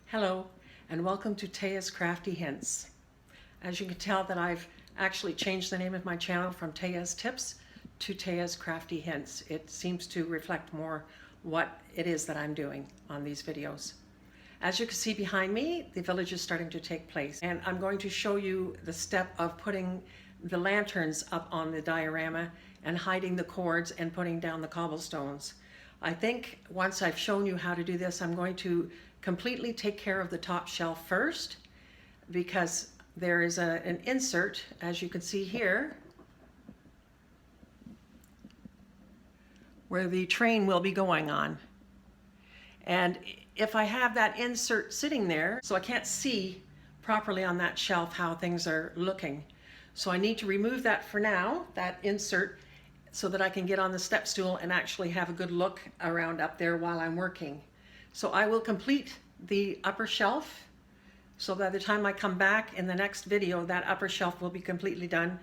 Hello and welcome to Thea's Crafty Hints. As you can tell that I've actually changed the name of my channel from Thea's Tips to Thea's Crafty Hints. It seems to reflect more what it is that I'm doing on these videos. As you can see behind me, the village is starting to take place, and I'm going to show you the step of putting the lanterns up on the diorama and hiding the cords and putting down the cobblestones. I think once I've shown you how to do this, I'm going to completely take care of the top shelf first, because there is an insert, as you can see here, where the train will be going on. And if I have that insert sitting there, so I can't see properly on that shelf how things are looking. So I need to remove that for now, that insert, so that I can get on the step stool and actually have a good look around up there while I'm working. So I will complete the upper shelf, so by the time I come back in the next video, that upper shelf will be completely done,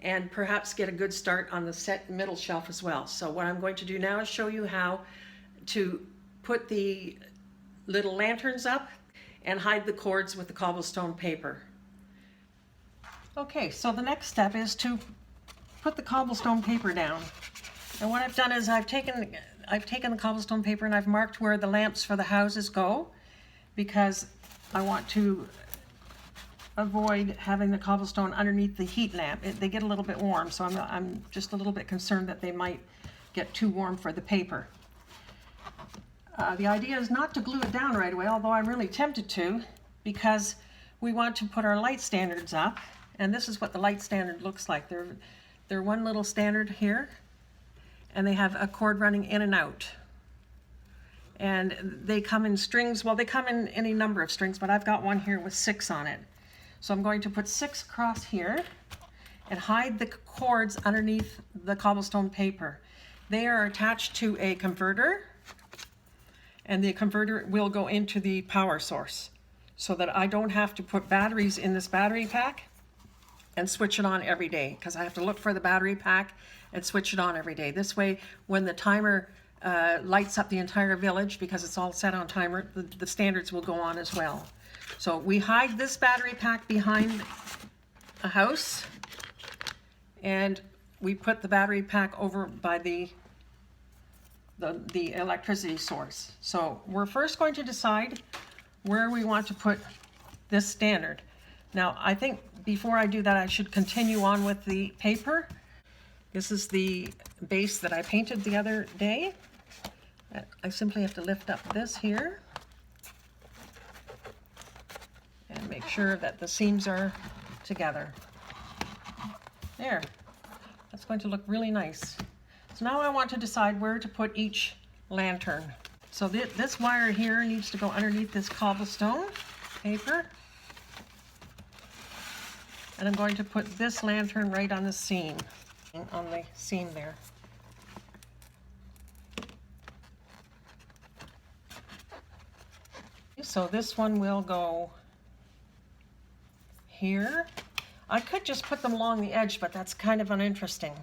and perhaps get a good start on the middle shelf as well. So what I'm going to do now is show you how to put the little lanterns up and hide the cords with the cobblestone paper. Okay, so the next step is to put the cobblestone paper down. And what I've done is I've taken the cobblestone paper and I've marked where the lamps for the houses go, because I want to avoid having the cobblestone underneath the heat lamp. They get a little bit warm, so I'm just a little bit concerned that they might get too warm for the paper. The idea is not to glue it down right away, although I'm really tempted to, because we want to put our light standards up, and this is what the light standard looks like. They're one little standard here, and they have a cord running in and out. And they come in strings. Well, they come in any number of strings, but I've got one here with 6 on it. So I'm going to put 6 across here and hide the cords underneath the cobblestone paper. They are attached to a converter, and the converter will go into the power source, so that I don't have to put batteries in this battery pack and switch it on every day, because I have to look for the battery pack and switch it on every day. This way, when the timer lights up the entire village, because it's all set on timer, the standards will go on as well. So we hide this battery pack behind a house, and we put the battery pack over by the electricity source. So we're first going to decide where we want to put this standard. Now, I think before I do that, I should continue on with the paper. This is the base that I painted the other day. I simply have to lift up this here and make sure that the seams are together. There, that's going to look really nice. So now I want to decide where to put each lantern. So this wire here needs to go underneath this cobblestone paper. And I'm going to put this lantern right on the seam, there. So this one will go here. I could just put them along the edge, but that's kind of uninteresting.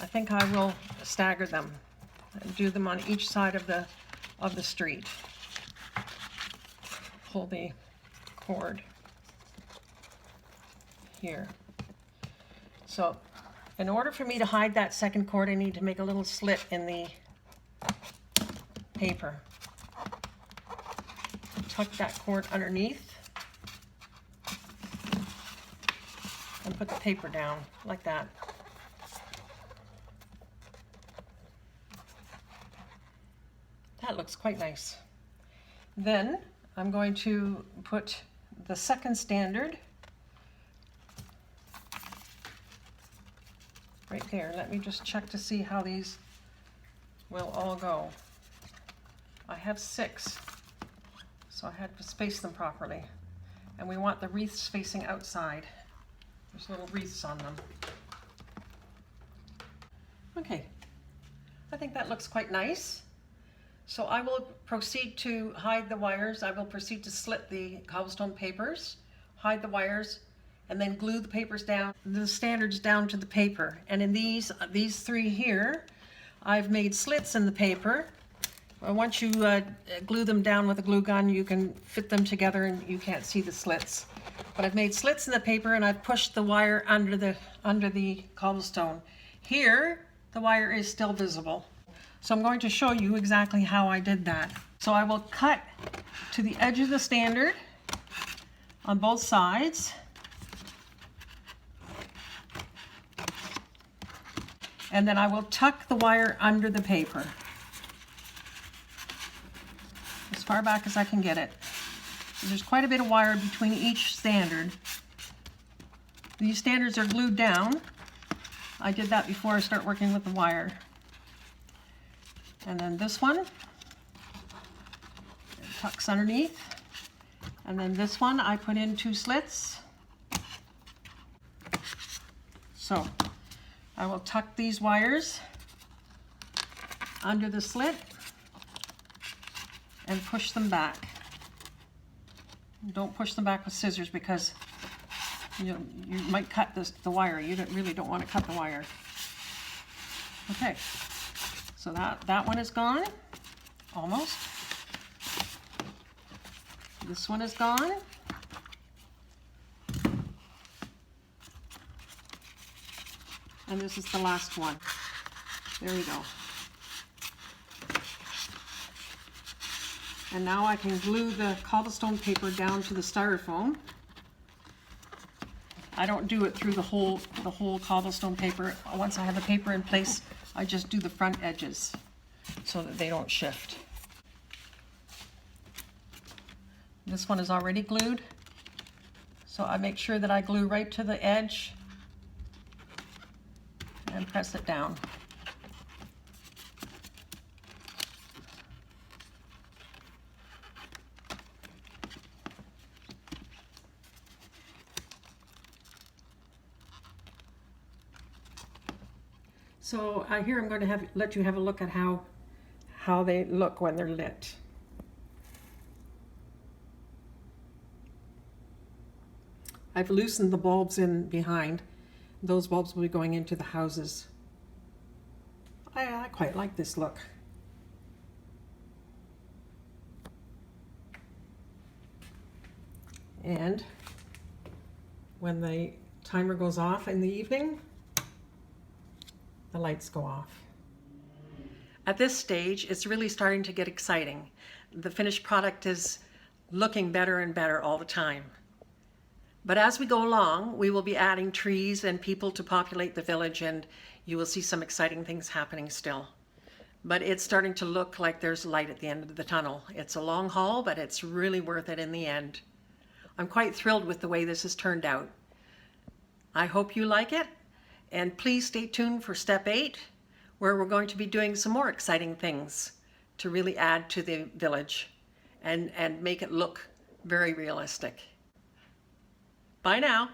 I think I will stagger them and do them on each side of the street. Pull the cord here. So in order for me to hide that second cord, I need to make a little slit in the paper. Tuck that cord underneath and put the paper down like that. That looks quite nice. Then I'm going to put the second standard right there. Let me just check to see how these will all go. I have 6, so I had to space them properly. And we want the wreaths facing outside. There's little wreaths on them. Okay, I think that looks quite nice. So I will proceed to hide the wires. I will proceed to slit the cobblestone papers, hide the wires, and then glue the papers down, the standards down to the paper. And in these 3 here, I've made slits in the paper, Once you glue them down with a glue gun, you can fit them together and you can't see the slits. But I've made slits in the paper and I've pushed the wire under the cobblestone. Here, the wire is still visible. So I'm going to show you exactly how I did that. So I will cut to the edge of the standard on both sides. And then I will tuck the wire under the paper, as far back as I can get it. There's quite a bit of wire between each standard. These standards are glued down. I did that before I start working with the wire. And then this one, it tucks underneath. And then this one I put in 2 slits. So I will tuck these wires under the slit and push them back. Don't push them back with scissors because you might cut the wire. You really don't want to cut the wire. Okay, so that one is gone, almost. This one is gone. And this is the last one. There we go. And now I can glue the cobblestone paper down to the styrofoam. I don't do it through the whole cobblestone paper. Once I have the paper in place, I just do the front edges so that they don't shift. This one is already glued, so I make sure that I glue right to the edge and press it down. So here I'm going to let you have a look at how they look when they're lit. I've loosened the bulbs in behind. Those bulbs will be going into the houses. I quite like this look. And when the timer goes off in the evening, the lights go off. At this stage, it's really starting to get exciting. The finished product is looking better and better all the time. But as we go along, we will be adding trees and people to populate the village, and you will see some exciting things happening still. But it's starting to look like there's light at the end of the tunnel. It's a long haul, but it's really worth it in the end. I'm quite thrilled with the way this has turned out. I hope you like it, and please stay tuned for step 8, where we're going to be doing some more exciting things to really add to the village and make it look very realistic. Bye now.